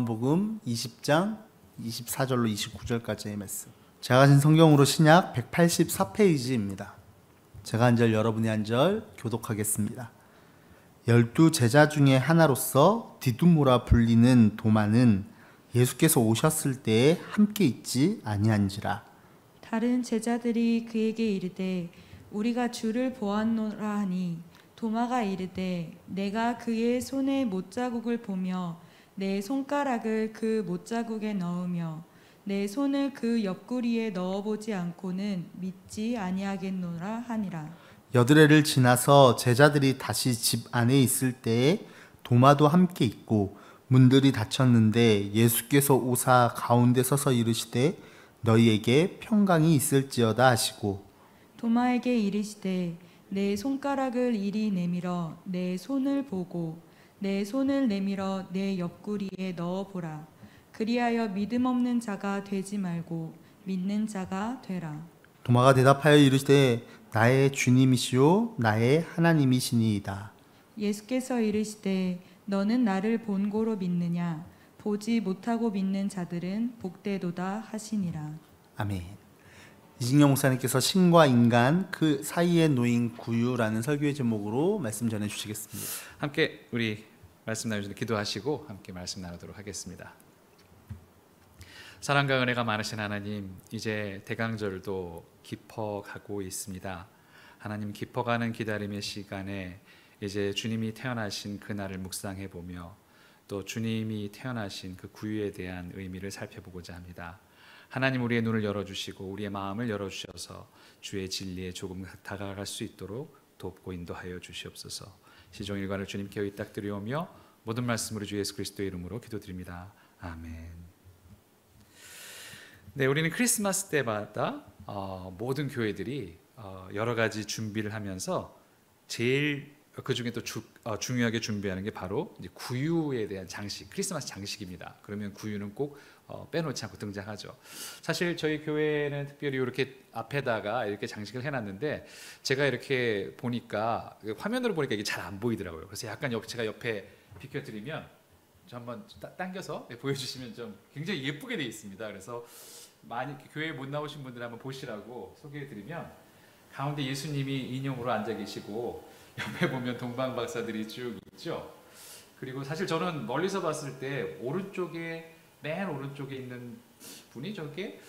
요한복음 20장 24절로 29절까지의 말씀. 제가 가진 성경으로 신약 184페이지입니다. 제가 한 절 여러분이 한 절 교독하겠습니다. 12 제자 중에 하나로서 디두모라 불리는 도마는 예수께서 오셨을 때에 함께 있지 아니한지라. 다른 제자들이 그에게 이르되 우리가 주를 보았노라 하니 도마가 이르되 내가 그의 손에 못자국을 보며 내 손가락을 그 못자국에 넣으며 내 손을 그 옆구리에 넣어보지 않고는 믿지 아니하겠노라 하니라. 여드레를 지나서 제자들이 다시 집 안에 있을 때에 도마도 함께 있고 문들이 닫혔는데 예수께서 오사 가운데 서서 이르시되 너희에게 평강이 있을지어다 하시고 도마에게 이르시되 내 손가락을 이리 내밀어 내 손을 보고 내 손을 내밀어 내 옆구리에 넣어보라. 그리하여 믿음 없는 자가 되지 말고 믿는 자가 되라. 도마가 대답하여 이르시되 나의 주님이시요 나의 하나님이시니이다. 예수께서 이르시되 너는 나를 본고로 믿느냐? 보지 못하고 믿는 자들은 복되도다 하시니라. 아멘. 이진영 목사님께서 신과 인간 그 사이에 놓인 구유라는 설교의 제목으로 말씀 전해 주시겠습니다. 함께 우리 말씀 나누시는 기도하시고 함께 말씀 나누도록 하겠습니다. 사랑과 은혜가 많으신 하나님, 이제 대강절도 깊어가고 있습니다. 하나님, 깊어가는 기다림의 시간에 이제 주님이 태어나신 그날을 묵상해 보며 또 주님이 태어나신 그 구유에 대한 의미를 살펴보고자 합니다. 하나님, 우리의 눈을 열어주시고 우리의 마음을 열어주셔서 주의 진리에 조금 다가갈 수 있도록 돕고 인도하여 주시옵소서. 시종일관을 주님께 의탁드리오며 모든 말씀으로 주 예수 그리스도의 이름으로 기도드립니다. 아멘. 네, 우리는 크리스마스 때마다 모든 교회들이 여러 가지 준비를 하면서 제일 그 중에 또 중요하게 준비하는 게 바로 이제 구유에 대한 장식, 크리스마스 장식입니다. 그러면 구유는 꼭 빼놓지 않고 등장하죠. 사실 저희 교회는 특별히 이렇게 앞에다가 이렇게 장식을 해놨는데 제가 이렇게 보니까 화면으로 보니까 이게 잘 안 보이더라고요. 그래서 약간 제가 옆에 비켜드리면 좀 한번 당겨서 보여주시면 좀 굉장히 예쁘게 되어 있습니다. 그래서 많이 교회에 못 나오신 분들 한번 보시라고 소개해드리면 가운데 예수님이 인형으로 앉아 계시고 옆에 보면 동방 박사들이 쭉 있죠. 그리고 사실 저는 멀리서 봤을 때 맨 오른쪽에 있는 분이 저게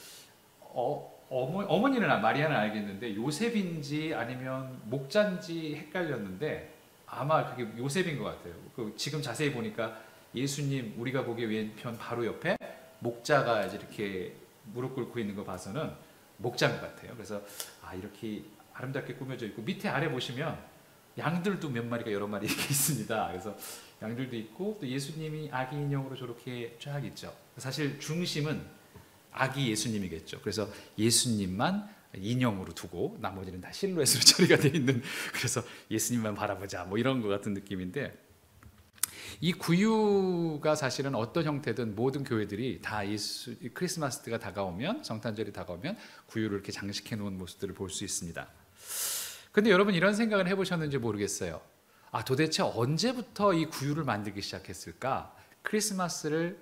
어머니는 마리아는 알겠는데 요셉인지 아니면 목자인지 헷갈렸는데 아마 그게 요셉인 것 같아요. 지금 자세히 보니까 예수님 우리가 보기에 왼편 바로 옆에 목자가 이렇게 무릎 꿇고 있는 거 봐서는 목자인 것 같아요. 그래서 이렇게 아름답게 꾸며져 있고 밑에 아래 보시면 양들도 몇 마리가 여러 마리 이렇게 있습니다. 그래서 양들도 있고 또 예수님이 아기 인형으로 저렇게 쫙 있죠. 사실 중심은 아기 예수님이겠죠. 그래서 예수님만 인형으로 두고 나머지는 다 실루엣으로 처리가 되어 있는, 그래서 예수님만 바라보자 뭐 이런 것 같은 느낌인데, 이 구유가 사실은 어떤 형태든 모든 교회들이 다 크리스마스 때가 다가오면, 성탄절이 다가오면 구유를 이렇게 장식해 놓은 모습들을 볼 수 있습니다. 근데 여러분 이런 생각을 해보셨는지 모르겠어요. 도대체 언제부터 이 구유를 만들기 시작했을까? 크리스마스를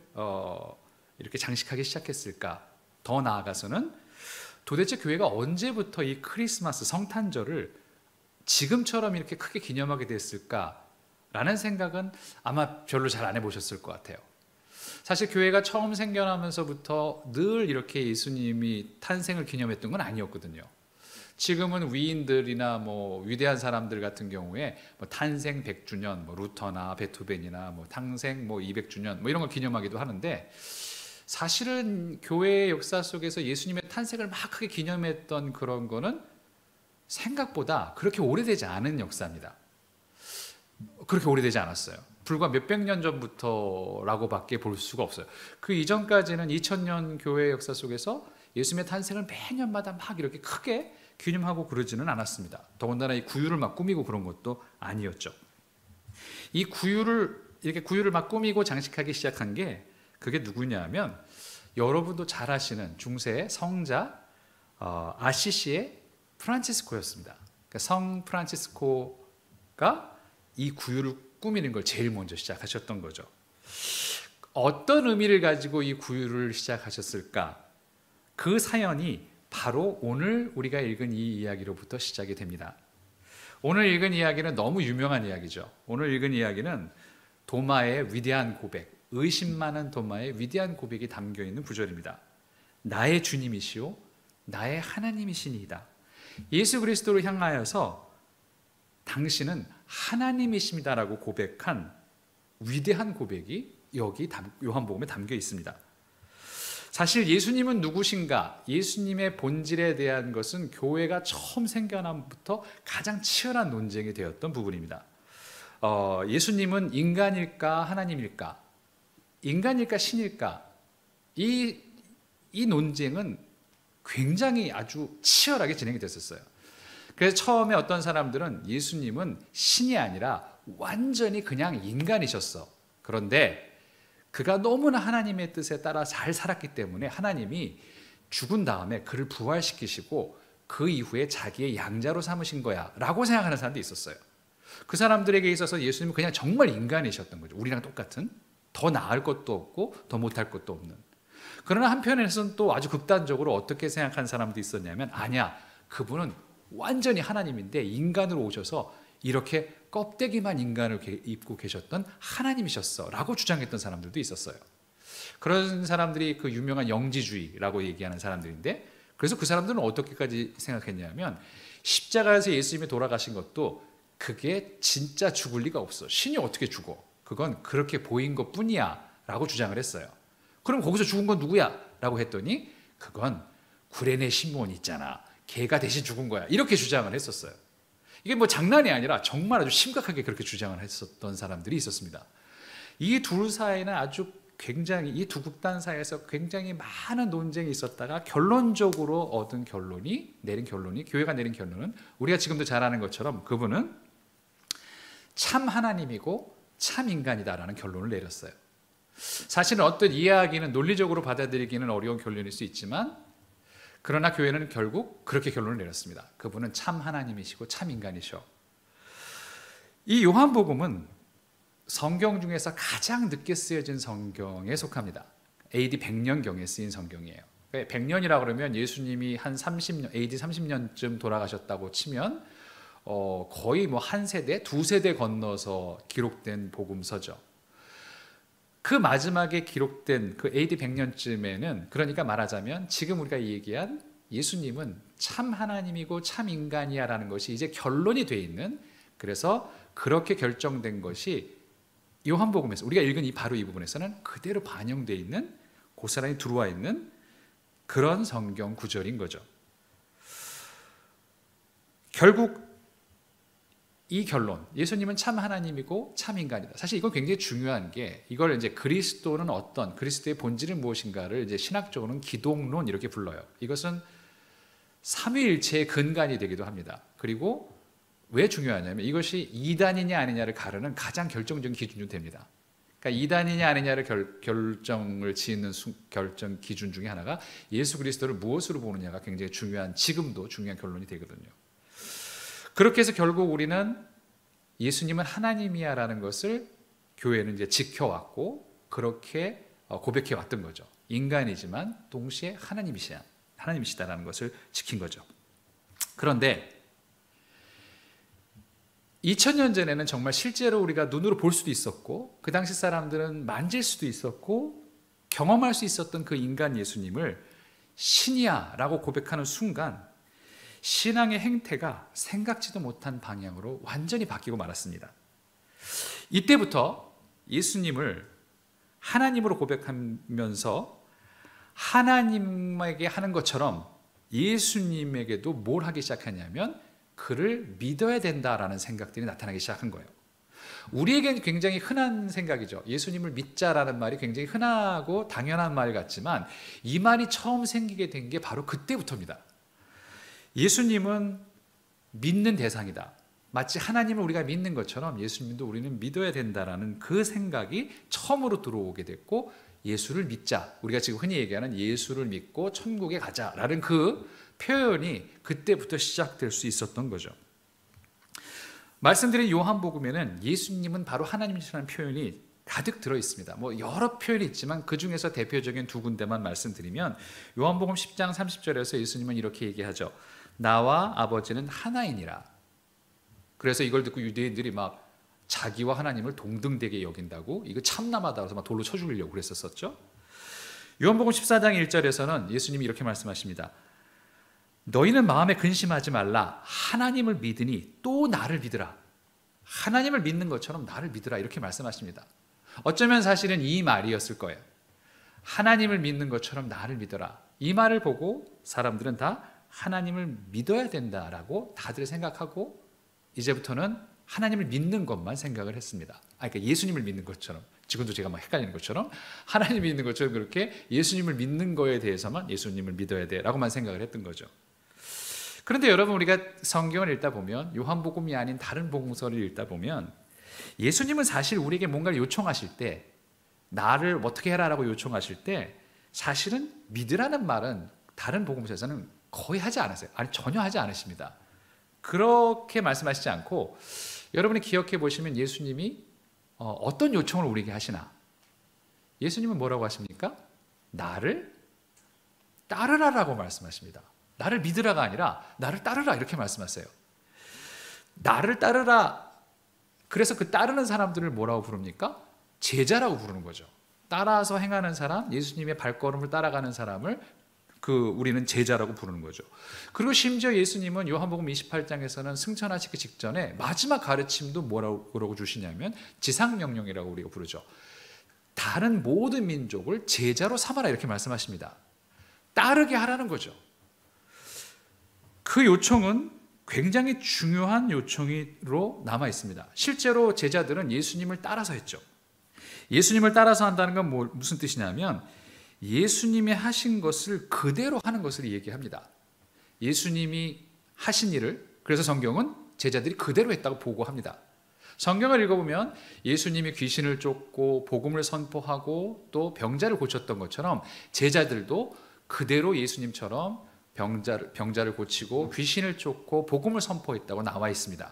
이렇게 장식하기 시작했을까? 더 나아가서는 도대체 교회가 언제부터 이 크리스마스 성탄절을 지금처럼 이렇게 크게 기념하게 됐을까? 라는 생각은 아마 별로 잘 안 해보셨을 것 같아요. 사실 교회가 처음 생겨나면서부터 늘 이렇게 예수님이 탄생을 기념했던 건 아니었거든요. 지금은 위인들이나 위대한 사람들 같은 경우에 탄생 100주년, 루터나 베토벤이나 탄생 200주년 이런 걸 기념하기도 하는데, 사실은 교회의 역사 속에서 예수님의 탄생을 막 크게 기념했던 그런 거는 생각보다 그렇게 오래되지 않은 역사입니다. 그렇게 오래되지 않았어요. 불과 몇백 년 전부터라고 밖에 볼 수가 없어요. 그 이전까지는 2000년 교회 역사 속에서 예수님의 탄생을 매년마다 막 이렇게 크게 기념하고 그러지는 않았습니다. 더군다나 이 구유를 막 꾸미고 그런 것도 아니었죠. 이 구유를 막 꾸미고 장식하기 시작한 게 그게 누구냐 하면, 여러분도 잘 아시는 중세 성자 아시시의 프란치스코였습니다. 그러니까 성 프란치스코가 이 구유를 꾸미는 걸 제일 먼저 시작하셨던 거죠. 어떤 의미를 가지고 이 구유를 시작하셨을까? 그 사연이 바로 오늘 우리가 읽은 이 이야기로부터 시작이 됩니다. 오늘 읽은 이야기는 너무 유명한 이야기죠. 오늘 읽은 이야기는 도마의 위대한 고백, 의심 많은 도마의 위대한 고백이 담겨있는 구절입니다. 나의 주님이시오 나의 하나님이시니이다. 예수 그리스도를 향하여서 당신은 하나님이십니다라고 고백한 위대한 고백이 여기 요한복음에 담겨 있습니다. 사실 예수님은 누구신가? 예수님의 본질에 대한 것은 교회가 처음 생겨남부터 가장 치열한 논쟁이 되었던 부분입니다. 예수님은 인간일까 하나님일까? 인간일까 신일까? 이 논쟁은 굉장히 아주 치열하게 진행이 됐었어요. 그래서 처음에 어떤 사람들은 예수님은 신이 아니라 완전히 그냥 인간이셨어. 그런데 그가 너무나 하나님의 뜻에 따라 잘 살았기 때문에 하나님이 죽은 다음에 그를 부활시키시고 그 이후에 자기의 양자로 삼으신 거야 라고 생각하는 사람도 있었어요. 그 사람들에게 있어서 예수님은 그냥 정말 인간이셨던 거죠. 우리랑 똑같은, 더 나을 것도 없고 더 못할 것도 없는. 그러나 한편에서는 또 아주 극단적으로 어떻게 생각하는 사람도 있었냐면, 아니야, 그분은 완전히 하나님인데 인간으로 오셔서 이렇게 껍데기만 인간을 입고 계셨던 하나님이셨어 라고 주장했던 사람들도 있었어요. 그런 사람들이 그 유명한 영지주의라고 얘기하는 사람들인데, 그래서 그 사람들은 어떻게까지 생각했냐면, 십자가에서 예수님이 돌아가신 것도 그게 진짜 죽을 리가 없어. 신이 어떻게 죽어? 그건 그렇게 보인 것 뿐이야 라고 주장을 했어요. 그럼 거기서 죽은 건 누구야? 라고 했더니 그건 구레네 시몬 있잖아, 걔가 대신 죽은 거야, 이렇게 주장을 했었어요. 이게 뭐 장난이 아니라 정말 아주 심각하게 그렇게 주장을 했었던 사람들이 있었습니다. 이 둘 사이는 아주 굉장히, 이 두 극단 사이에서 굉장히 많은 논쟁이 있었다가 결론적으로 내린 결론이, 교회가 내린 결론은 우리가 지금도 잘 아는 것처럼 그분은 참 하나님이고 참 인간이다라는 결론을 내렸어요. 사실은 어떤 이야기는 논리적으로 받아들이기는 어려운 결론일 수 있지만, 그러나 교회는 결국 그렇게 결론을 내렸습니다. 그분은 참 하나님이시고 참 인간이셔. 이 요한복음은 성경 중에서 가장 늦게 쓰여진 성경에 속합니다. AD 100년경에 쓰인 성경이에요. 100년이라고 그러면 예수님이 한 30년, AD 30년쯤 돌아가셨다고 치면 거의 뭐 한 세대, 두 세대 건너서 기록된 복음서죠. 그 마지막에 기록된 그 AD 100년쯤에는, 그러니까 말하자면 지금 우리가 얘기한 예수님은 참 하나님이고 참 인간이야 라는 것이 이제 결론이 돼 있는, 그래서 그렇게 결정된 것이 요한복음에서 우리가 읽은 바로 이 부분에서는 그대로 반영되어 있는, 고스란히 들어와 있는 그런 성경 구절인 거죠. 결국 이 결론, 예수님은 참 하나님이고 참 인간이다. 사실 이건 굉장히 중요한 게, 이걸 이제 그리스도는 어떤, 그리스도의 본질은 무엇인가를 이제 신학적으로는 기독론 이렇게 불러요. 이것은 삼위일체의 근간이 되기도 합니다. 그리고 왜 중요하냐면 이것이 이단이냐 아니냐를 가르는 가장 결정적인 기준 중 됩니다. 그러니까 이단이냐 아니냐를 결정을 지는 결정 기준 중에 하나가 예수 그리스도를 무엇으로 보느냐가 굉장히 중요한, 지금도 중요한 결론이 되거든요. 그렇게 해서 결국 우리는 예수님은 하나님이야라는 것을 교회는 이제 지켜왔고 그렇게 고백해 왔던 거죠. 인간이지만 동시에 하나님이시다라는 것을 지킨 거죠. 그런데 2000년 전에는 정말 실제로 우리가 눈으로 볼 수도 있었고, 그 당시 사람들은 만질 수도 있었고 경험할 수 있었던 그 인간 예수님을 신이야 라고 고백하는 순간 신앙의 행태가 생각지도 못한 방향으로 완전히 바뀌고 말았습니다. 이때부터 예수님을 하나님으로 고백하면서 하나님에게 하는 것처럼 예수님에게도 뭘 하기 시작하냐면 그를 믿어야 된다라는 생각들이 나타나기 시작한 거예요. 우리에게는 굉장히 흔한 생각이죠. 예수님을 믿자라는 말이 굉장히 흔하고 당연한 말 같지만 이 말이 처음 생기게 된 게 바로 그때부터입니다. 예수님은 믿는 대상이다. 마치 하나님을 우리가 믿는 것처럼 예수님도 우리는 믿어야 된다라는 그 생각이 처음으로 들어오게 됐고, 예수를 믿자, 우리가 지금 흔히 얘기하는 예수를 믿고 천국에 가자라는 그 표현이 그때부터 시작될 수 있었던 거죠. 말씀드린 요한복음에는 예수님은 바로 하나님이시라는 표현이 가득 들어 있습니다. 뭐 여러 표현이 있지만 그 중에서 대표적인 두 군데만 말씀드리면 요한복음 10장 30절에서 예수님은 이렇게 얘기하죠. 나와 아버지는 하나이니라. 그래서 이걸 듣고 유대인들이 막 자기와 하나님을 동등되게 여긴다고 이거 참남하다 해서 막 돌로 쳐 죽이려고 그랬었죠. 요한복음 14장 1절에서는 예수님이 이렇게 말씀하십니다. 너희는 마음에 근심하지 말라. 하나님을 믿으니 또 나를 믿으라. 하나님을 믿는 것처럼 나를 믿으라. 이렇게 말씀하십니다. 어쩌면 사실은 이 말이었을 거예요. 하나님을 믿는 것처럼 나를 믿어라. 이 말을 보고 사람들은 다 하나님을 믿어야 된다라고 다들 생각하고 이제부터는 하나님을 믿는 것만 생각을 했습니다. 그러니까 예수님을 믿는 것처럼, 지금도 제가 막 헷갈리는 것처럼 하나님을 믿는 것처럼 그렇게 예수님을 믿는 거에 대해서만 예수님을 믿어야 돼라고만 생각을 했던 거죠. 그런데 여러분, 우리가 성경을 읽다 보면, 요한복음이 아닌 다른 복음서를 읽다 보면 예수님은 사실 우리에게 뭔가를 요청하실 때, 나를 어떻게 해라라고 요청하실 때 사실은 믿으라는 말은 다른 복음서에서는 거의 하지 않으세요. 아니, 전혀 하지 않으십니다. 그렇게 말씀하시지 않고, 여러분이 기억해 보시면 예수님이 어떤 요청을 우리에게 하시나? 예수님은 뭐라고 하십니까? 나를 따르라라고 말씀하십니다. 나를 믿으라가 아니라 나를 따르라 이렇게 말씀하세요. 나를 따르라. 그래서 그 따르는 사람들을 뭐라고 부릅니까? 제자라고 부르는 거죠. 따라서 행하는 사람, 예수님의 발걸음을 따라가는 사람을 우리는 제자라고 부르는 거죠. 그리고 심지어 예수님은 요한복음 28장에서는 승천하시기 직전에 마지막 가르침도 뭐라고 주시냐면 지상명령이라고 우리가 부르죠. 다른 모든 민족을 제자로 삼아라 이렇게 말씀하십니다. 따르게 하라는 거죠. 그 요청은 굉장히 중요한 요청으로 남아 있습니다. 실제로 제자들은 예수님을 따라서 했죠. 예수님을 따라서 한다는 건 무슨 뜻이냐면 예수님이 하신 것을 그대로 하는 것을 얘기합니다. 예수님이 하신 일을, 그래서 성경은 제자들이 그대로 했다고 보고합니다. 성경을 읽어보면 예수님이 귀신을 쫓고 복음을 선포하고 또 병자를 고쳤던 것처럼 제자들도 그대로 예수님처럼 병자를 고치고 귀신을 쫓고 복음을 선포했다고 나와 있습니다.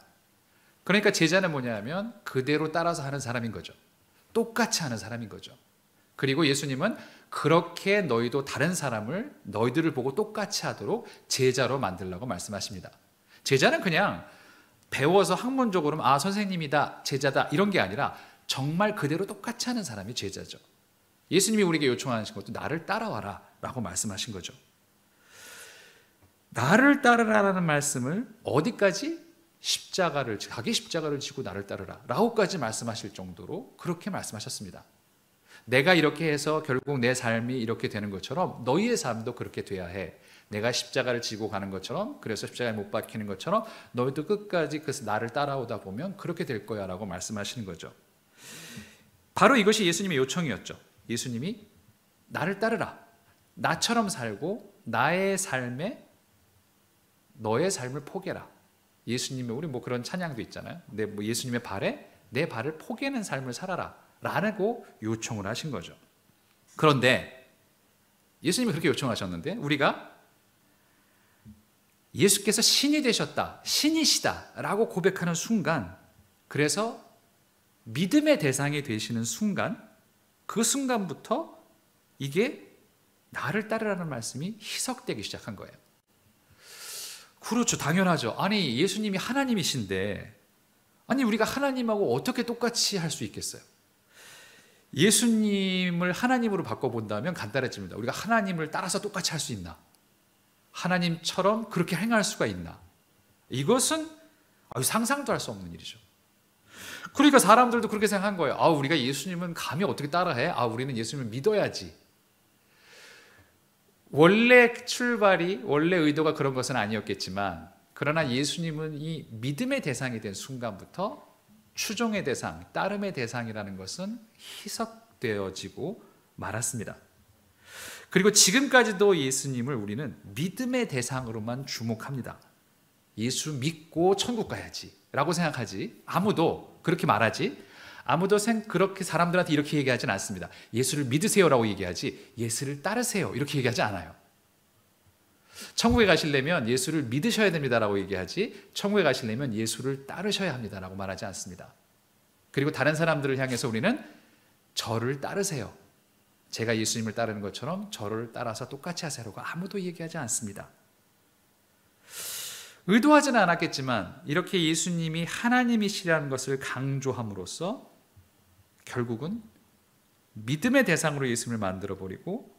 그러니까 제자는 뭐냐면 그대로 따라서 하는 사람인 거죠. 똑같이 하는 사람인 거죠. 그리고 예수님은 그렇게 너희도 다른 사람을 너희들을 보고 똑같이 하도록 제자로 만들라고 말씀하십니다. 제자는 그냥 배워서 학문적으로 선생님이다, 제자다 이런 게 아니라 정말 그대로 똑같이 하는 사람이 제자죠. 예수님이 우리에게 요청하신 것도 나를 따라와라 라고 말씀하신 거죠. 나를 따르라라는 말씀을 어디까지? 자기 십자가를 지고 나를 따르라 라고까지 말씀하실 정도로 그렇게 말씀하셨습니다. 내가 이렇게 해서 결국 내 삶이 이렇게 되는 것처럼 너희의 삶도 그렇게 돼야 해. 내가 십자가를 지고 가는 것처럼, 그래서 십자가에 못 박히는 것처럼 너희도 끝까지 나를 따라오다 보면 그렇게 될 거야 라고 말씀하시는 거죠. 바로 이것이 예수님의 요청이었죠. 예수님이 나를 따르라. 나처럼 살고 나의 삶에 너의 삶을 포개라. 예수님의 우리 그런 찬양도 있잖아요. 예수님의 발에 내 발을 포개는 삶을 살아라 라고 요청을 하신 거죠. 그런데 예수님이 그렇게 요청하셨는데 우리가 예수께서 신이 되셨다, 신이시다 라고 고백하는 순간, 그래서 믿음의 대상이 되시는 순간, 그 순간부터 이게 나를 따르라는 말씀이 희석되기 시작한 거예요. 그렇죠, 당연하죠. 아니 예수님이 하나님이신데 우리가 하나님하고 어떻게 똑같이 할 수 있겠어요? 예수님을 하나님으로 바꿔본다면 간단해집니다. 우리가 하나님을 따라서 똑같이 할 수 있나? 하나님처럼 그렇게 행할 수가 있나? 이것은 상상도 할 수 없는 일이죠. 그러니까 사람들도 그렇게 생각한 거예요. 우리가 예수님은 감히 어떻게 따라해? 우리는 예수님을 믿어야지. 원래 의도가 그런 것은 아니었겠지만, 그러나 예수님은 이 믿음의 대상이 된 순간부터 추종의 대상, 따름의 대상이라는 것은 희석되어지고 말았습니다. 그리고 지금까지도 예수님을 우리는 믿음의 대상으로만 주목합니다. 예수 믿고 천국 가야지 라고 생각하지, 아무도 그렇게 말하지, 아무도 그렇게 사람들한테 이렇게 얘기하지는 않습니다. 예수를 믿으세요라고 얘기하지 예수를 따르세요 이렇게 얘기하지 않아요. 천국에 가시려면 예수를 믿으셔야 됩니다라고 얘기하지, 천국에 가시려면 예수를 따르셔야 합니다라고 말하지 않습니다. 그리고 다른 사람들을 향해서 우리는 저를 따르세요. 제가 예수님을 따르는 것처럼 저를 따라서 똑같이 하세요라고 아무도 얘기하지 않습니다. 의도하지는 않았겠지만 이렇게 예수님이 하나님이시라는 것을 강조함으로써 결국은 믿음의 대상으로 예수님을 만들어버리고,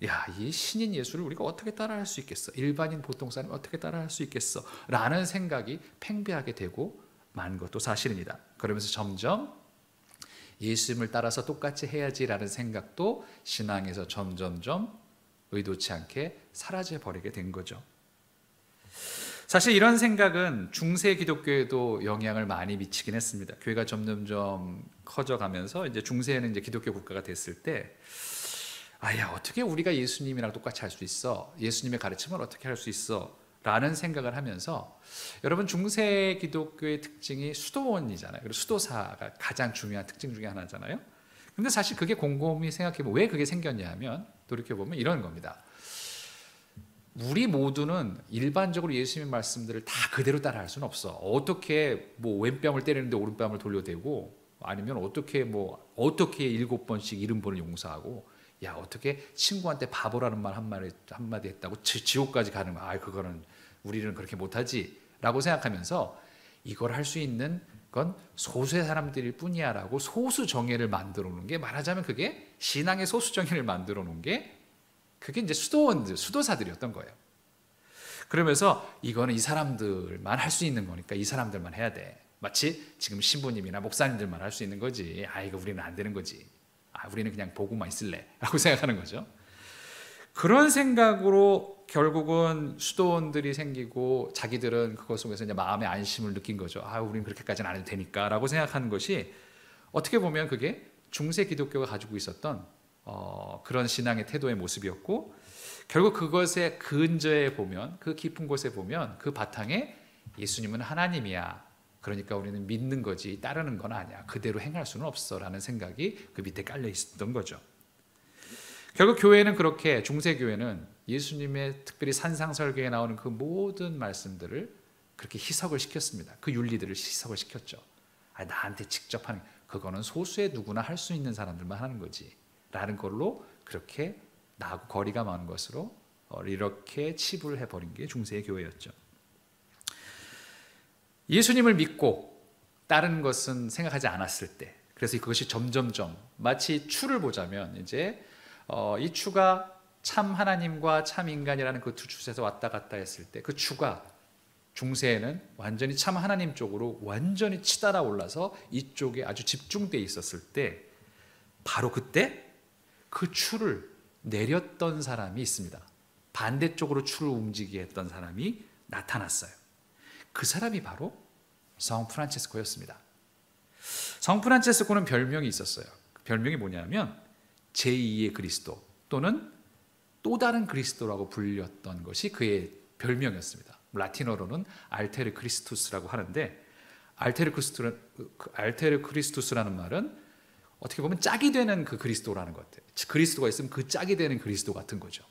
야, 이 신인 예수를 우리가 어떻게 따라할 수 있겠어? 일반인 보통 사람이 어떻게 따라할 수 있겠어? 라는 생각이 팽배하게 되고 만 것도 사실입니다. 그러면서 점점 예수님을 따라서 똑같이 해야지라는 생각도 신앙에서 점점점 의도치 않게 사라져버리게 된 거죠. 사실 이런 생각은 중세 기독교에도 영향을 많이 미치긴 했습니다. 교회가 점점점 커져가면서 이제 중세에는 이제 기독교 국가가 됐을 때, 아야, 어떻게 우리가 예수님이랑 똑같이 할 수 있어? 예수님의 가르침을 어떻게 할 수 있어? 라는 생각을 하면서, 여러분 중세 기독교의 특징이 수도원이잖아요. 그리고 수도사가 가장 중요한 특징 중에 하나잖아요. 근데 사실 그게 곰곰이 생각해보면 왜 그게 생겼냐 하면, 돌이켜보면 이런 겁니다. 우리 모두는 일반적으로 예수님의 말씀들을 다 그대로 따라할 수는 없어. 어떻게 뭐 왼뺨을 때리는데 오른뺨을 돌려대고, 아니면 어떻게 7번씩 70번을 용서하고, 야, 어떻게 친구한테 바보라는 말 한마디 했다고 지옥까지 가는 거야. 그거는 우리는 그렇게 못하지 라고 생각하면서, 이걸 할 수 있는 건 소수의 사람들일 뿐이야 라고 소수 정예를 만들어 놓은 게, 말하자면 그게 신앙의 소수 정예를 만들어 놓은 게 그게 이제 수도사들이었던 거예요. 그러면서 이거는 이 사람들만 할 수 있는 거니까 이 사람들만 해야 돼. 마치 지금 신부님이나 목사님들만 할 수 있는 거지. 이거 우리는 안 되는 거지. 우리는 그냥 보고만 있을래 라고 생각하는 거죠. 그런 생각으로 결국은 수도원들이 생기고, 자기들은 그것 속에서 이제 마음의 안심을 느낀 거죠. 우리는 그렇게까지는 안 해도 되니까 라고 생각하는 것이, 어떻게 보면 그게 중세 기독교가 가지고 있었던 그런 신앙의 태도의 모습이었고, 결국 그것의 근저에 보면, 그 깊은 곳에 보면 그 바탕에 예수님은 하나님이야, 그러니까 우리는 믿는 거지 따르는 건 아니야, 그대로 행할 수는 없어 라는 생각이 그 밑에 깔려 있었던 거죠. 결국 교회는 그렇게, 중세교회는 예수님의 특별히 산상설교에 나오는 그 모든 말씀들을 그렇게 희석을 시켰습니다. 그 윤리들을 희석을 시켰죠. 나한테 직접 하는, 그거는 소수의 누구나 할 수 있는 사람들만 하는 거지 라는 걸로, 그렇게 나하고 거리가 먼 것으로 이렇게 치부를 해버린 게 중세의 교회였죠. 예수님을 믿고 다른 것은 생각하지 않았을 때, 그래서 그것이 점점점, 마치 추를 보자면 이제 이 추가 참 하나님과 참 인간이라는 그 두 추에서 왔다 갔다 했을 때, 그 추가 중세에는 완전히 참 하나님 쪽으로 완전히 치달아 올라서 이쪽에 아주 집중되어 있었을 때, 바로 그때 그 추를 내렸던 사람이 있습니다. 반대쪽으로 추를 움직이게 했던 사람이 나타났어요. 그 사람이 바로 성 프란체스코였습니다. 성 프란체스코는 별명이 있었어요. 별명이 뭐냐면 제2의 그리스도, 또는 또 다른 그리스도라고 불렸던 것이 그의 별명이었습니다. 라틴어로는 알테르 크리스투스라고 하는데, 알테르 크리스투스라는 말은 어떻게 보면 짝이 되는 그 그리스도라는 것 같아요. 그리스도가 있으면 그 짝이 되는 그리스도 같은 거죠.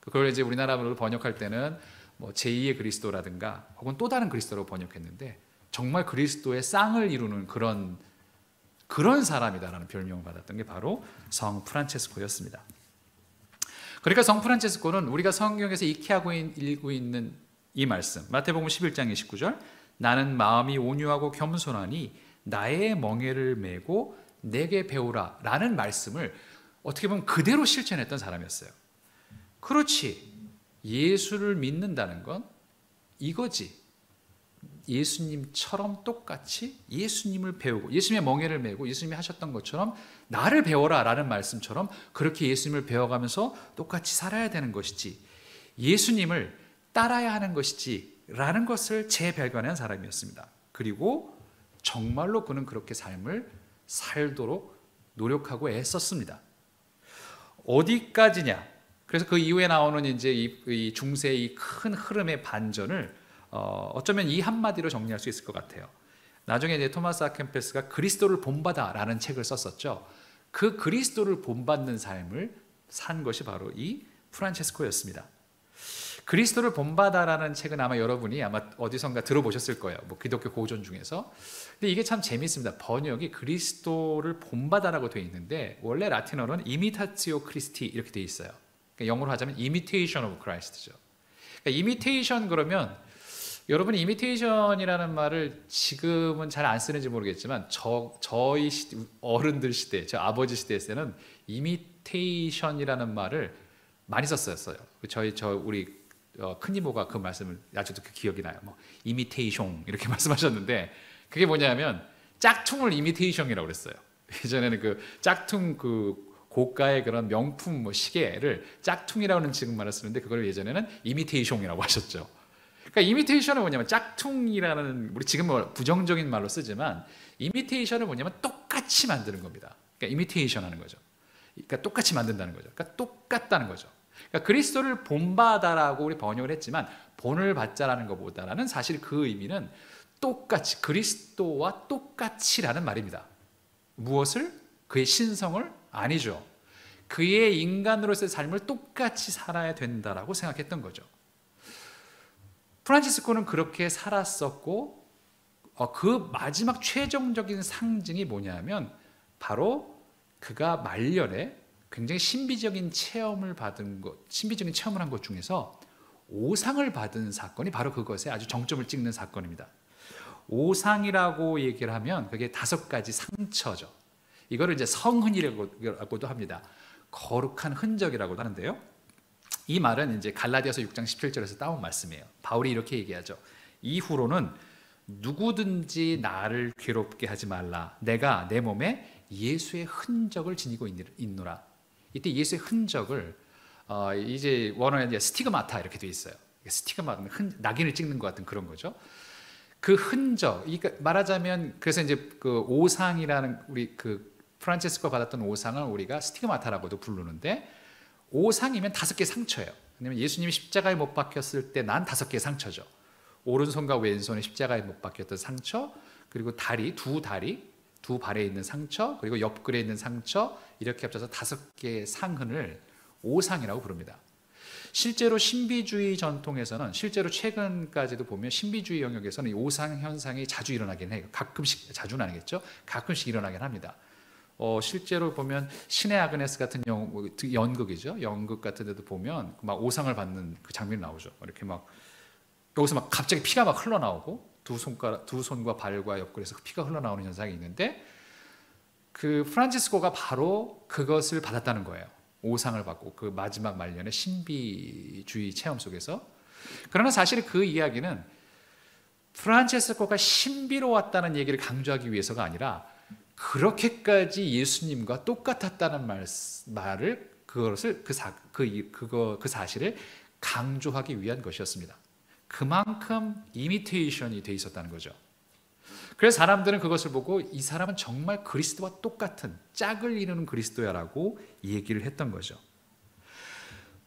그걸 이제 우리나라로 번역할 때는 뭐 제2의 그리스도라든가 혹은 또 다른 그리스도라고 번역했는데, 정말 그리스도의 쌍을 이루는 그런 사람이다라는 별명을 받았던 게 바로 성 프란체스코였습니다. 그러니까 성 프란체스코는 우리가 성경에서 읽고 있는 이 말씀, 마태복음 11장 29절, 나는 마음이 온유하고 겸손하니 나의 멍에를 메고 내게 배우라 라는 말씀을 어떻게 보면 그대로 실천했던 사람이었어요. 그렇지, 예수를 믿는다는 건 이거지. 예수님처럼 똑같이 예수님을 배우고, 예수님의 멍에를 메고 예수님이 하셨던 것처럼 나를 배워라 라는 말씀처럼 그렇게 예수님을 배워가면서 똑같이 살아야 되는 것이지, 예수님을 따라야 하는 것이지 라는 것을 재발견한 사람이었습니다. 그리고 정말로 그는 그렇게 삶을 살도록 노력하고 애썼습니다. 어디까지냐? 그래서 그 이후에 나오는 이제 이 중세의 이 큰 흐름의 반전을 어쩌면 이 한마디로 정리할 수 있을 것 같아요. 나중에 이제 토마스 아켐페스가 그리스도를 본받아라는 책을 썼었죠. 그 그리스도를 본받는 삶을 산 것이 바로 이 프란체스코였습니다. 그리스도를 본받아라는 책은 아마 여러분이 아마 어디선가 들어보셨을 거예요. 뭐 기독교 고전 중에서. 근데 이게 참 재미있습니다. 번역이 그리스도를 본받아라고 되어 있는데 원래 라틴어로는 imitatio Christi 이렇게 되어 있어요. 그러니까 영어로 하자면 imitation of Christ죠. 그러니까 imitation 그러면 여러분이 imitation이라는 말을 지금은 잘 안 쓰는지 모르겠지만 저희 어른들 시대, 저 아버지 시대에서는 imitation이라는 말을 많이 썼었어요. 우리 큰 이모가 그 말씀을 아직도 기억이 나요. 뭐 imitation 이렇게 말씀하셨는데 그게 뭐냐면 짝퉁을 imitation이라고 그랬어요. 예전에는 그 짝퉁 그 고가의 그런 명품 뭐 시계를 짝퉁이라고는 지금 말을 쓰는데 그걸 예전에는 imitation이라고 하셨죠. 그러니까 imitation은 뭐냐면 짝퉁이라는 우리 지금 뭐 부정적인 말로 쓰지만 imitation은 뭐냐면 똑같이 만드는 겁니다. 그러니까 imitation 하는 거죠. 그러니까 똑같이 만든다는 거죠. 그러니까 똑같다는 거죠. 그러니까 그리스도를 본받아라고 우리 번역을 했지만 본을 받자라는 것보다는 사실 그 의미는 똑같이 그리스도와 똑같이라는 말입니다. 무엇을? 그의 신성을? 아니죠. 그의 인간으로서의 삶을 똑같이 살아야 된다라고 생각했던 거죠. 프란치스코는 그렇게 살았었고 그 마지막 최종적인 상징이 뭐냐면 바로 그가 말년에 굉장히 신비적인 체험을 한 것 중에서 오상을 받은 사건이 바로 그것에 아주 정점을 찍는 사건입니다. 오상이라고 얘기를 하면 그게 5가지 상처죠. 이거를 이제 성흔이라고도 합니다. 거룩한 흔적이라고도 하는데요. 이 말은 이제 갈라디아서 6장 17절에서 따온 말씀이에요. 바울이 이렇게 얘기하죠. 이후로는 누구든지 나를 괴롭게 하지 말라. 내가 내 몸에 예수의 흔적을 지니고 있노라. 이때 예수의 흔적을 이제 원어에 이제 스티그마타 이렇게 되어 있어요. 스티그마는 낙인을 찍는 것 같은 그런 거죠. 그 흔적, 말하자면 그래서 이제 그 오상이라는 우리 그 프란체스코가 받았던 오상을 우리가 스티그마타라고도 부르는데 오상이면 5개 상처예요. 왜냐면 예수님이 십자가에 못 박혔을 때 난 5개의 상처죠. 오른손과 왼손에 십자가에 못 박혔던 상처, 그리고 두 발에 있는 상처, 그리고 옆구리에 있는 상처, 이렇게 합쳐서 5개의 상흔을 오상이라고 부릅니다. 실제로 신비주의 전통에서는 실제로 최근까지도 보면 신비주의 영역에서는 이 오상 현상이 자주 일어나긴 해요. 가끔씩, 자주는 아니겠죠? 가끔씩 일어나긴 합니다. 실제로 보면 신의 아그네스 같은 연극이죠. 연극 같은 데도 보면 막 오상을 받는 그 장면이 나오죠. 이렇게 막 여기서 막 갑자기 피가 막 흘러나오고 두 손과 발과 옆구리에서 피가 흘러나오는 현상이 있는데 그 프란치스코가 바로 그것을 받았다는 거예요. 오상을 받고 그 마지막 말년의 신비주의 체험 속에서. 그러나 사실 그 이야기는 프란치스코가 신비로웠다는 얘기를 강조하기 위해서가 아니라 그렇게까지 예수님과 똑같았다는 말을 그 사실을 강조하기 위한 것이었습니다. 그만큼 이미테이션이 돼 있었다는 거죠. 그래서 사람들은 그것을 보고 이 사람은 정말 그리스도와 똑같은 짝을 이루는 그리스도야라고 얘기를 했던 거죠.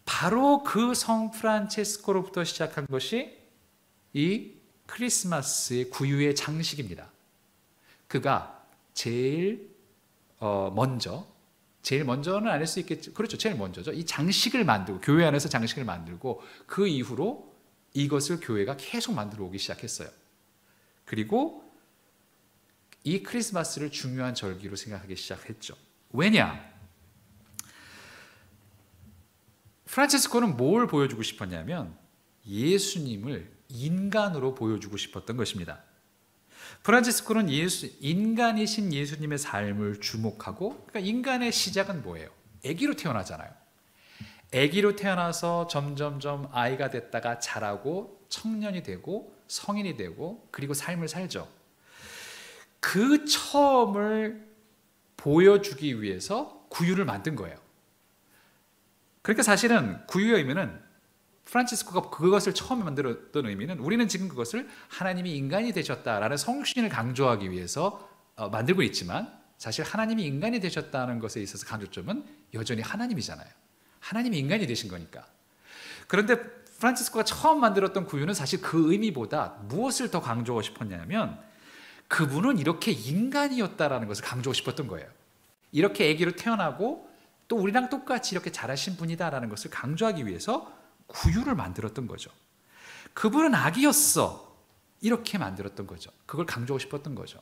바로 그 성 프란체스코로부터 시작한 것이 이 크리스마스의 구유의 장식입니다. 그가 제일 먼저는 아닐 수 있겠죠. 그렇죠. 제일 먼저죠. 이 장식을 만들고 교회 안에서 장식을 만들고 그 이후로 이것을 교회가 계속 만들어 오기 시작했어요. 그리고 이 크리스마스를 중요한 절기로 생각하기 시작했죠. 왜냐? 프란체스코는 뭘 보여주고 싶었냐면 예수님을 인간으로 보여주고 싶었던 것입니다. 프란체스코는 인간이신 예수님의 삶을 주목하고, 그러니까 인간의 시작은 뭐예요? 아기로 태어나잖아요. 아기로 태어나서 점점점 아이가 됐다가 자라고 청년이 되고 성인이 되고 그리고 삶을 살죠. 그 처음을 보여주기 위해서 구유를 만든 거예요. 그러니까 사실은 구유의 의미는 프란치스코가 그것을 처음 만들었던 의미는 우리는 지금 그것을 하나님이 인간이 되셨다라는 성신을 강조하기 위해서 만들고 있지만 사실 하나님이 인간이 되셨다는 것에 있어서 강조점은 여전히 하나님이잖아요. 하나님이 인간이 되신 거니까. 그런데 프란치스코가 처음 만들었던 구유는 사실 그 의미보다 무엇을 더 강조하고 싶었냐면 그분은 이렇게 인간이었다라는 것을 강조하고 싶었던 거예요. 이렇게 아기로 태어나고 또 우리랑 똑같이 이렇게 자라신 분이다라는 것을 강조하기 위해서 구유를 만들었던 거죠. 그분은 악이었어. 이렇게 만들었던 거죠. 그걸 강조하고 싶었던 거죠.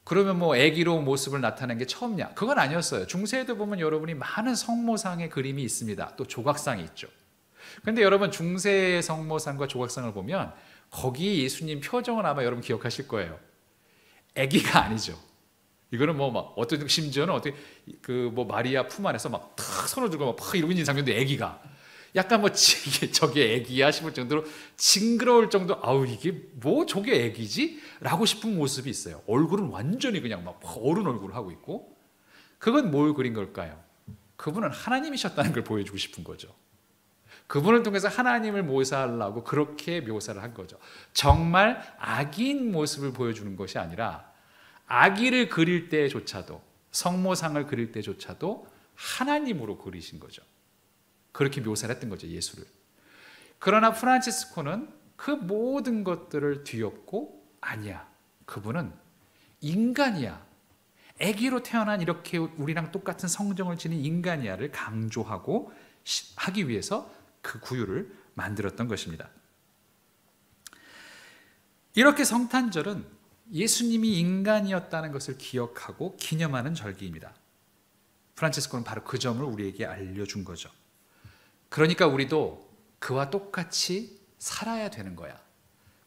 그러면 뭐 애기로운 모습을 나타낸 게 처음냐? 그건 아니었어요. 중세에도 보면 여러분이 많은 성모상의 그림이 있습니다. 또 조각상이 있죠. 그런데 여러분 중세 성모상과 조각상을 보면 거기 예수님 표정은 아마 여러분 기억하실 거예요. 애기가 아니죠. 이거는 뭐 막 어떤 심지어는 어떻게 그 뭐 마리아 품 안에서 막 탁 손을 들고 막 이러고 있는 장면도 애기가 약간 뭐 저게 애기야 싶을 정도로 징그러울 정도 아우 이게 뭐 저게 애기지? 라고 싶은 모습이 있어요. 얼굴은 완전히 그냥 막 어른 얼굴을 하고 있고 그건 뭘 그린 걸까요? 그분은 하나님이셨다는 걸 보여주고 싶은 거죠. 그분을 통해서 하나님을 묘사하려고 그렇게 묘사를 한 거죠. 정말 악인 모습을 보여주는 것이 아니라 아기를 그릴 때조차도 성모상을 그릴 때조차도 하나님으로 그리신 거죠. 그렇게 묘사를 했던 거죠, 예수를. 그러나 프란치스코는 그 모든 것들을 뒤엎고 아니야. 그분은 인간이야. 아기로 태어난 이렇게 우리랑 똑같은 성정을 지닌 인간이야를 강조하고 하기 위해서 그 구유를 만들었던 것입니다. 이렇게 성탄절은 예수님이 인간이었다는 것을 기억하고 기념하는 절기입니다. 프란치스코는 바로 그 점을 우리에게 알려준 거죠. 그러니까 우리도 그와 똑같이 살아야 되는 거야.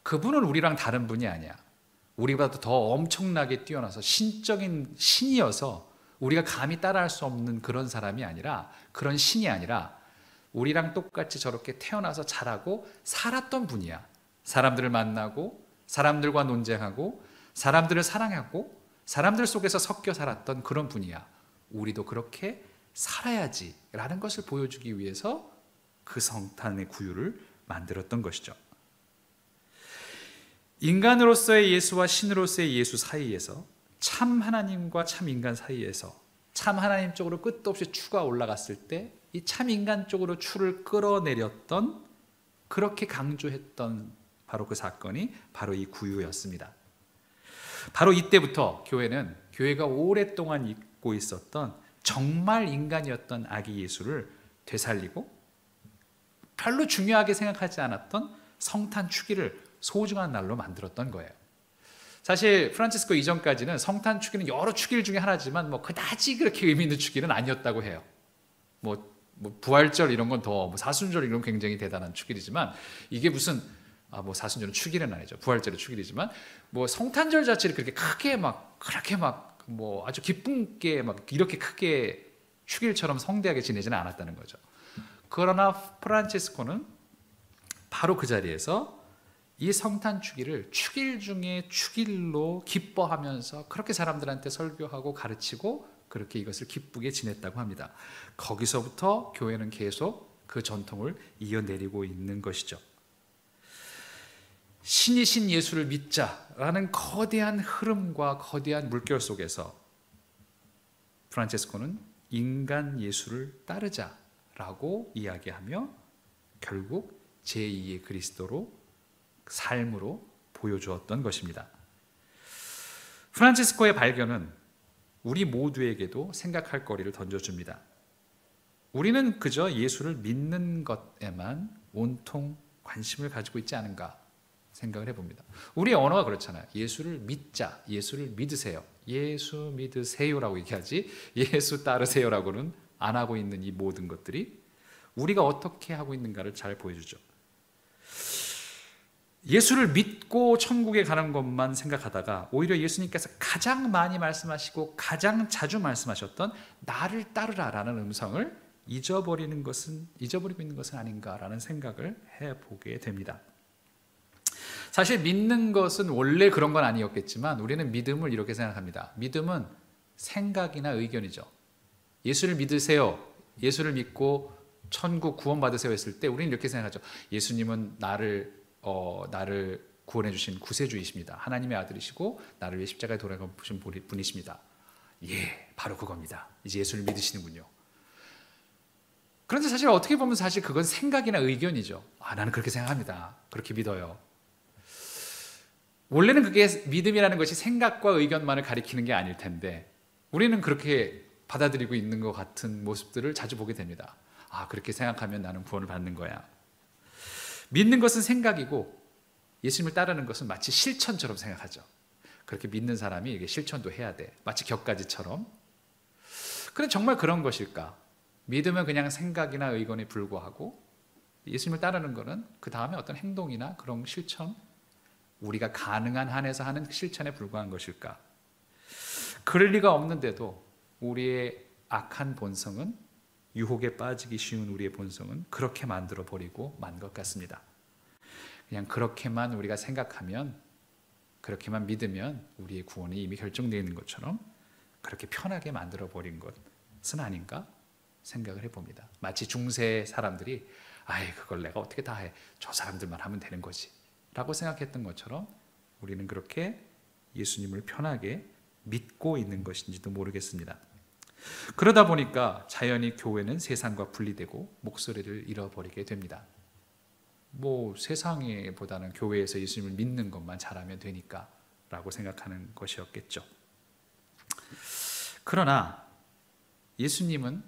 그분은 우리랑 다른 분이 아니야. 우리보다 더 엄청나게 뛰어나서 신적인 신이어서 우리가 감히 따라할 수 없는 그런 사람이 아니라 그런 신이 아니라 우리랑 똑같이 저렇게 태어나서 자라고 살았던 분이야. 사람들을 만나고 사람들과 논쟁하고 사람들을 사랑하고 사람들 속에서 섞여 살았던 그런 분이야. 우리도 그렇게 살아야지 라는 것을 보여주기 위해서 그 성탄의 구유를 만들었던 것이죠. 인간으로서의 예수와 신으로서의 예수 사이에서 참 하나님과 참 인간 사이에서 참 하나님 쪽으로 끝도 없이 추가 올라갔을 때 이 참 인간 쪽으로 추를 끌어내렸던 그렇게 강조했던 바로 그 사건이 바로 이 구유였습니다. 바로 이때부터 교회가 오랫동안 잊고 있었던 정말 인간이었던 아기 예수를 되살리고 별로 중요하게 생각하지 않았던 성탄 축일을 소중한 날로 만들었던 거예요. 사실 프란치스코 이전까지는 성탄 축일은 여러 축일 중에 하나지만 뭐 그다지 그렇게 의미 있는 축일은 아니었다고 해요. 뭐 부활절 이런 건 더 사순절 이런 건 굉장히 대단한 축일이지만 이게 무슨 뭐 사순절은 축일은 아니죠. 부활절은 축일이지만 뭐 성탄절 자체를 그렇게 크게 뭐 아주 기쁘게 막 이렇게 크게 축일처럼 성대하게 지내지는 않았다는 거죠. 그러나 프란치스코는 바로 그 자리에서 이 성탄 축일을 축일 중에 축일로 기뻐하면서 그렇게 사람들한테 설교하고 가르치고 그렇게 이것을 기쁘게 지냈다고 합니다. 거기서부터 교회는 계속 그 전통을 이어내리고 있는 것이죠. 신이신 예수를 믿자라는 거대한 흐름과 거대한 물결 속에서 프란체스코는 인간 예수를 따르자라고 이야기하며 결국 제2의 그리스도로 삶으로 보여주었던 것입니다. 프란체스코의 발견은 우리 모두에게도 생각할 거리를 던져줍니다. 우리는 그저 예수를 믿는 것에만 온통 관심을 가지고 있지 않은가 생각을 해봅니다. 우리의 언어가 그렇잖아요. 예수를 믿자, 예수를 믿으세요. 예수 믿으세요라고 얘기하지 예수 따르세요라고는 안 하고 있는 이 모든 것들이 우리가 어떻게 하고 있는가를 잘 보여주죠. 예수를 믿고 천국에 가는 것만 생각하다가 오히려 예수님께서 가장 많이 말씀하시고 가장 자주 말씀하셨던 나를 따르라라는 음성을 잊어버리고 있는 것은 아닌가라는 생각을 해보게 됩니다. 사실 믿는 것은 원래 그런 건 아니었겠지만 우리는 믿음을 이렇게 생각합니다. 믿음은 생각이나 의견이죠. 예수를 믿으세요. 예수를 믿고 천국 구원받으세요 했을 때 우리는 이렇게 생각하죠. 예수님은 나를 구원해 주신 구세주이십니다. 하나님의 아들이시고 나를 위해 십자가에 돌아가신 분이십니다. 예, 바로 그겁니다. 이제 예수를 믿으시는군요. 그런데 사실 어떻게 보면 사실 그건 생각이나 의견이죠. 나는 그렇게 생각합니다. 그렇게 믿어요. 원래는 그게 믿음이라는 것이 생각과 의견만을 가리키는 게 아닐 텐데 우리는 그렇게 받아들이고 있는 것 같은 모습들을 자주 보게 됩니다. 그렇게 생각하면 나는 구원을 받는 거야. 믿는 것은 생각이고 예수님을 따르는 것은 마치 실천처럼 생각하죠. 그렇게 믿는 사람이 이게 실천도 해야 돼. 마치 격가지처럼. 그런데 정말 그런 것일까? 믿으면 그냥 생각이나 의견에 불과하고 예수님을 따르는 것은 그 다음에 어떤 행동이나 그런 실천, 우리가 가능한 한에서 하는 실천에 불과한 것일까? 그럴 리가 없는데도 우리의 악한 본성은, 유혹에 빠지기 쉬운 우리의 본성은 그렇게 만들어 버리고 만 것 같습니다. 그냥 그렇게만 우리가 생각하면, 그렇게만 믿으면 우리의 구원이 이미 결정되어 있는 것처럼 그렇게 편하게 만들어 버린 것은 아닌가 생각을 해봅니다. 마치 중세 사람들이 그걸 내가 어떻게 다 해, 저 사람들만 하면 되는 거지 라고 생각했던 것처럼 우리는 그렇게 예수님을 편하게 믿고 있는 것인지도 모르겠습니다. 그러다 보니까 자연히 교회는 세상과 분리되고 목소리를 잃어버리게 됩니다. 세상보다는 교회에서 예수님을 믿는 것만 잘하면 되니까 라고 생각하는 것이었겠죠. 그러나 예수님은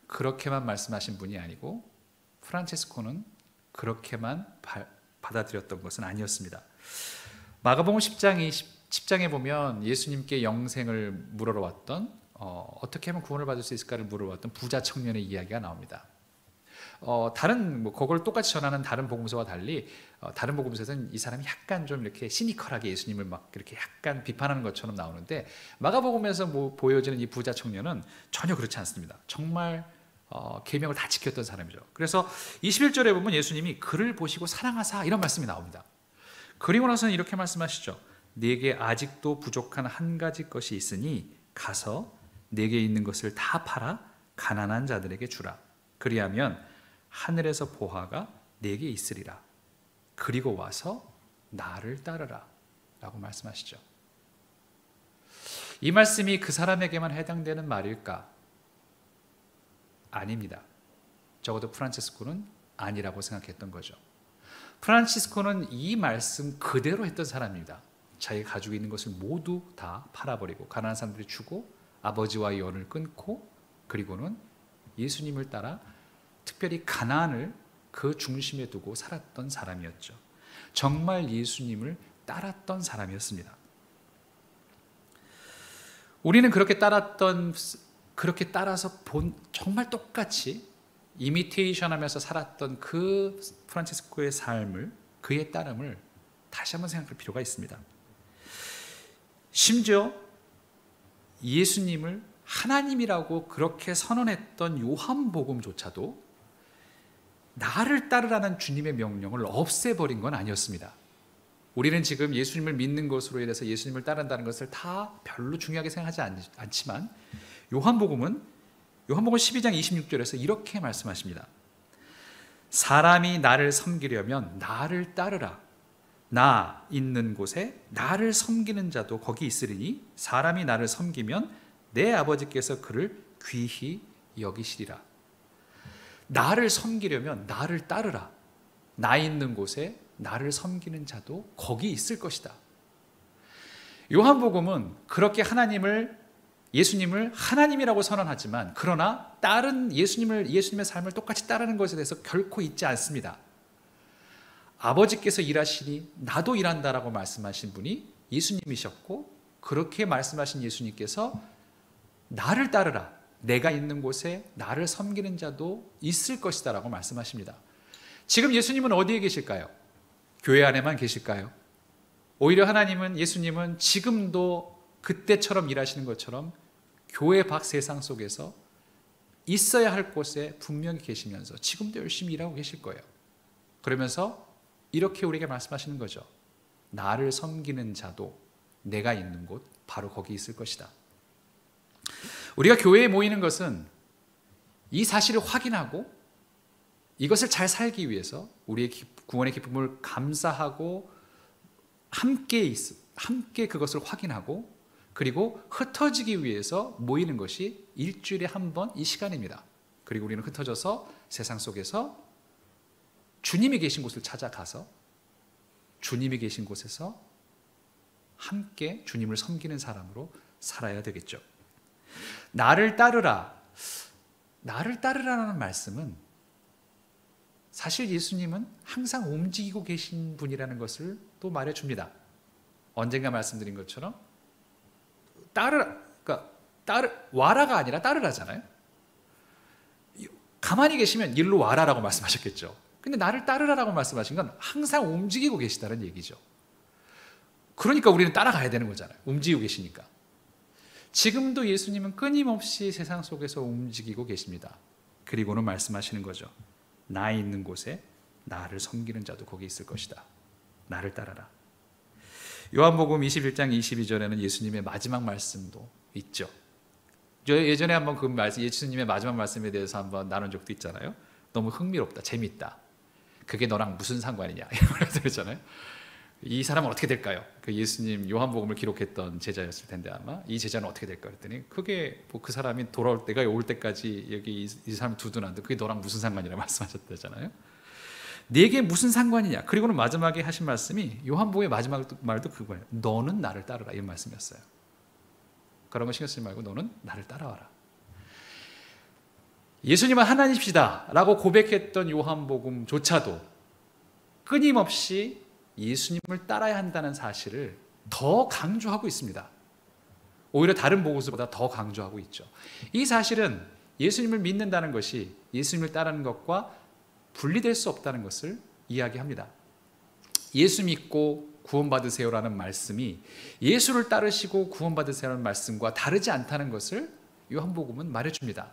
그렇게만 말씀하신 분이 아니고 프란체스코는 그렇게만 받아들였던 것은 아니었습니다. 마가복음 10장에 보면 예수님께 영생을 물으러 왔던, 어떻게 하면 구원을 받을 수 있을까를 물으러 왔던 부자 청년의 이야기가 나옵니다. 그걸 똑같이 전하는 다른 복음서와 달리 다른 복음서에서는 이 사람이 약간 좀 이렇게 시니컬하게 예수님을 막 이렇게 약간 비판하는 것처럼 나오는데, 마가복음에서 보여지는 이 부자 청년은 전혀 그렇지 않습니다. 정말 계명을 다 지켰던 사람이죠. 그래서 21절에 보면 예수님이 그를 보시고 사랑하사 이런 말씀이 나옵니다. 그리고 나서는 이렇게 말씀하시죠. 네게 아직도 부족한 한 가지 것이 있으니 가서 네게 있는 것을 다 팔아 가난한 자들에게 주라. 그리하면 하늘에서 보화가 네게 있으리라. 그리고 와서 나를 따르라 라고 말씀하시죠. 이 말씀이 그 사람에게만 해당되는 말일까? 아닙니다. 적어도 프란체스코는 아니라고 생각했던 거죠. 프란체스코는 이 말씀 그대로 했던 사람입니다. 자기가 가지고 있는 것을 모두 다 팔아버리고 가난한 사람들이 주고 아버지와의 연을 끊고, 그리고는 예수님을 따라 특별히 가난을 그 중심에 두고 살았던 사람이었죠. 정말 예수님을 따랐던 사람이었습니다. 우리는 그렇게 따라서 정말 똑같이 이미테이션하면서 살았던 그 프란체스코의 삶을, 그의 따름을 다시 한번 생각할 필요가 있습니다. 심지어 예수님을 하나님이라고 그렇게 선언했던 요한복음조차도 나를 따르라는 주님의 명령을 없애버린 건 아니었습니다. 우리는 지금 예수님을 믿는 것으로 인해서 예수님을 따른다는 것을 다 별로 중요하게 생각하지 않지만 요한복음 12장 26절에서 이렇게 말씀하십니다. 사람이 나를 섬기려면 나를 따르라. 나 있는 곳에 나를 섬기는 자도 거기 있으리니 사람이 나를 섬기면 내 아버지께서 그를 귀히 여기시리라. 나를 섬기려면 나를 따르라. 나 있는 곳에 나를 섬기는 자도 거기 있을 것이다. 요한복음은 그렇게 예수님을 하나님이라고 선언하지만, 그러나 다른 예수님의 삶을 똑같이 따르는 것에 대해서 결코 잊지 않습니다. 아버지께서 일하시니 나도 일한다라고 말씀하신 분이 예수님이셨고, 그렇게 말씀하신 예수님께서 나를 따르라. 내가 있는 곳에 나를 섬기는 자도 있을 것이다 라고 말씀하십니다. 지금 예수님은 어디에 계실까요? 교회 안에만 계실까요? 오히려 예수님은 지금도 그때처럼 일하시는 것처럼 교회 밖 세상 속에서 있어야 할 곳에 분명히 계시면서 지금도 열심히 일하고 계실 거예요. 그러면서 이렇게 우리에게 말씀하시는 거죠. 나를 섬기는 자도 내가 있는 곳 바로 거기 있을 것이다. 우리가 교회에 모이는 것은 이 사실을 확인하고 이것을 잘 살기 위해서 우리의 구원의 기쁨을 감사하고 함께 그것을 확인하고, 그리고 흩어지기 위해서 모이는 것이 일주일에 한 번 이 시간입니다. 그리고 우리는 흩어져서 세상 속에서 주님이 계신 곳을 찾아가서 주님이 계신 곳에서 함께 주님을 섬기는 사람으로 살아야 되겠죠. 나를 따르라라는 말씀은 사실 예수님은 항상 움직이고 계신 분이라는 것을 또 말해줍니다. 언젠가 말씀드린 것처럼 와라가 아니라 따르라잖아요. 가만히 계시면 일로 와라라고 말씀하셨겠죠. 근데 나를 따르라라고 말씀하신 건 항상 움직이고 계시다는 얘기죠. 그러니까 우리는 따라가야 되는 거잖아요. 움직이고 계시니까. 지금도 예수님은 끊임없이 세상 속에서 움직이고 계십니다. 그리고는 말씀하시는 거죠. 나 있는 곳에 나를 섬기는 자도 거기 있을 것이다. 나를 따라라. 요한복음 21장 22절에는 예수님의 마지막 말씀도 있죠. 저 예전에 한번 그 말씀, 예수님의 마지막 말씀에 대해서 한번 나눈 적도 있잖아요. 너무 흥미롭다, 재밌다. 그게 너랑 무슨 상관이냐 이런 말 들었잖아요. 이 사람은 어떻게 될까요? 그 예수님 요한복음을 기록했던 제자였을 텐데 아마 이 제자는 어떻게 될까 그랬더니 그게 뭐 그 사람이 돌아올 때가 올 때까지 여기 이 사람 두둔한데 그게 너랑 무슨 상관이라 말씀하셨다잖아요. 내게 무슨 상관이냐. 그리고는 마지막에 하신 말씀이 요한복음의 마지막 말도 그거예요. 너는 나를 따르라 이 말씀이었어요. 그런 거 신경 쓰지 말고 너는 나를 따라와라. 예수님은 하나님이시다 라고 고백했던 요한복음조차도 끊임없이 예수님을 따라야 한다는 사실을 더 강조하고 있습니다. 오히려 다른 복음서보다 더 강조하고 있죠. 이 사실은 예수님을 믿는다는 것이 예수님을 따르는 것과 분리될 수 없다는 것을 이야기합니다. 예수 믿고 구원받으세요라는 말씀이 예수를 따르시고 구원받으세요라는 말씀과 다르지 않다는 것을 요한복음은 말해줍니다.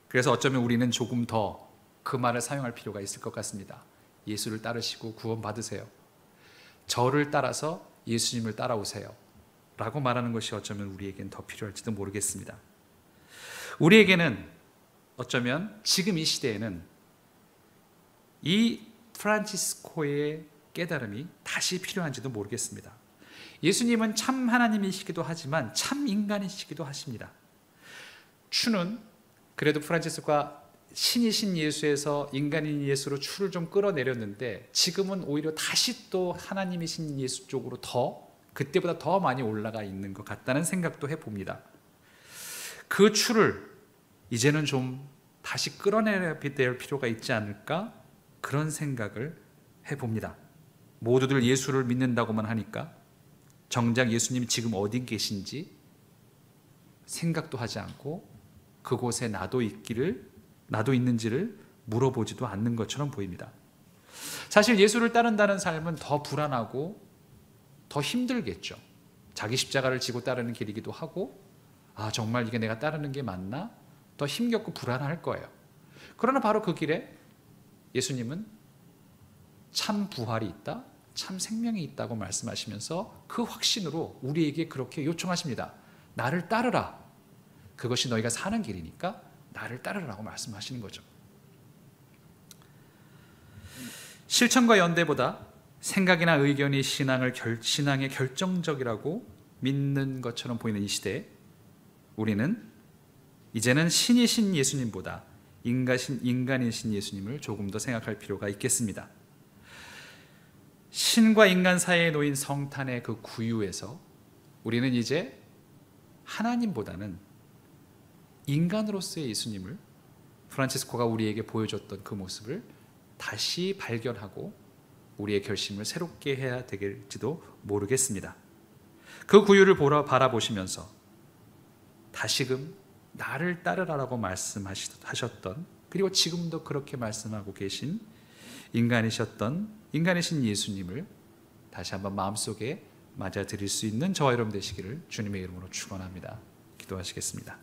그래서 어쩌면 우리는 조금 더 그 말을 사용할 필요가 있을 것 같습니다. 예수를 따르시고 구원받으세요. 저를 따라서 예수님을 따라오세요 라고 말하는 것이 어쩌면 우리에겐 더 필요할지도 모르겠습니다. 우리에게는 어쩌면 지금 이 시대에는 이 프란치스코의 깨달음이 다시 필요한지도 모르겠습니다. 예수님은 참 하나님이시기도 하지만 참 인간이시기도 하십니다. 추는 그래도 프란치스코가 신이신 예수에서 인간인 예수로 추를 좀 끌어내렸는데 지금은 오히려 다시 또 하나님이신 예수 쪽으로 그때보다 더 많이 올라가 있는 것 같다는 생각도 해봅니다. 그 추를 이제는 좀 다시 끌어내야 될 필요가 있지 않을까 그런 생각을 해봅니다. 모두들 예수를 믿는다고만 하니까 정작 예수님이 지금 어디 계신지 생각도 하지 않고 그곳에 나도 있는지를 물어보지도 않는 것처럼 보입니다. 사실 예수를 따른다는 삶은 더 불안하고 더 힘들겠죠. 자기 십자가를 지고 따르는 길이기도 하고 정말 이게 내가 따르는 게 맞나? 더 힘겹고 불안할 거예요. 그러나 바로 그 길에 예수님은 참 부활이 있다, 참 생명이 있다고 말씀하시면서 그 확신으로 우리에게 그렇게 요청하십니다. 나를 따르라. 그것이 너희가 사는 길이니까 나를 따르라고 말씀하시는 거죠. 실천과 연대보다 생각이나 의견이 신앙의 결정적이라고 믿는 것처럼 보이는 이 시대에 우리는 이제는 신이신 예수님보다 인간이신 예수님을 조금 더 생각할 필요가 있겠습니다. 신과 인간 사이에 놓인 성탄의 그 구유에서 우리는 이제 하나님보다는 인간으로서의 예수님을 프란치스코가 우리에게 보여줬던 그 모습을 다시 발견하고 우리의 결심을 새롭게 해야 되겠지도 모르겠습니다. 그 구유를 바라보시면서 다시금 나를 따르라고 말씀하셨던 그리고 지금도 그렇게 말씀하고 계신 인간이신 예수님을 다시 한번 마음속에 맞아들일 수 있는 저와 여러분 되시기를 주님의 이름으로 축원합니다. 기도하시겠습니다.